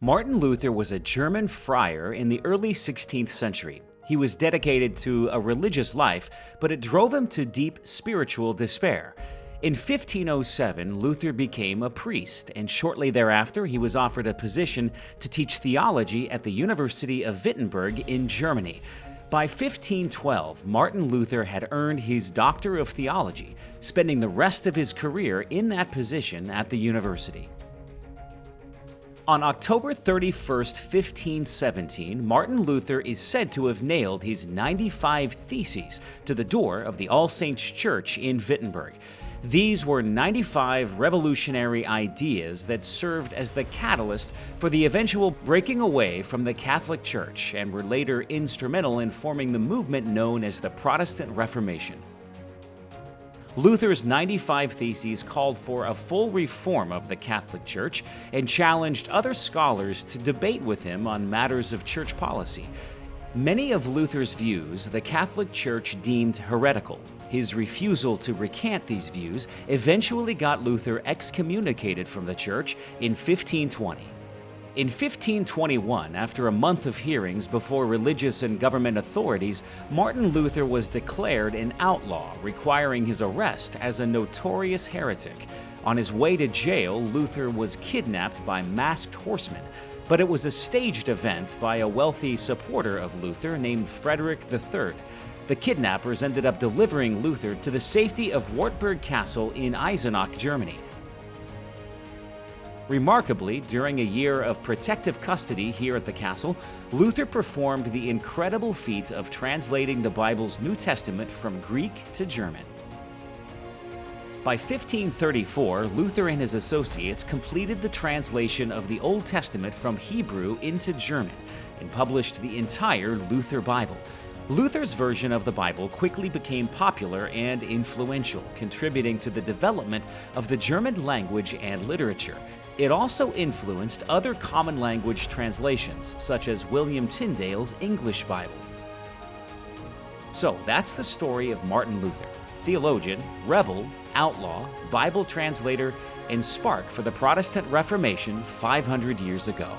Martin Luther was a German friar in the early 16th century. He was dedicated to a religious life, but it drove him to deep spiritual despair. In 1507, Luther became a priest, and shortly thereafter he was offered a position to teach theology at the University of Wittenberg in Germany. By 1512, Martin Luther had earned his Doctor of Theology, spending the rest of his career in that position at the university. On October 31st, 1517, Martin Luther is said to have nailed his 95 Theses to the door of the All Saints Church in Wittenberg. These were 95 revolutionary ideas that served as the catalyst for the eventual breaking away from the Catholic Church and were later instrumental in forming the movement known as the Protestant Reformation. Luther's 95 Theses called for a full reform of the Catholic Church and challenged other scholars to debate with him on matters of church policy. Many of Luther's views the Catholic Church deemed heretical. His refusal to recant these views eventually got Luther excommunicated from the church in 1520. In 1521, after a month of hearings before religious and government authorities, Martin Luther was declared an outlaw, requiring his arrest as a notorious heretic. On his way to jail, Luther was kidnapped by masked horsemen, but it was a staged event by a wealthy supporter of Luther named Frederick III. The kidnappers ended up delivering Luther to the safety of Wartburg Castle in Eisenach, Germany. Remarkably, during a year of protective custody here at the castle, Luther performed the incredible feat of translating the Bible's New Testament from Greek to German. By 1534, Luther and his associates completed the translation of the Old Testament from Hebrew into German and published the entire Luther Bible. Luther's version of the Bible quickly became popular and influential, contributing to the development of the German language and literature. It also influenced other common language translations, such as William Tyndale's English Bible. So that's the story of Martin Luther, theologian, rebel, outlaw, Bible translator, and spark for the Protestant Reformation 500 years ago.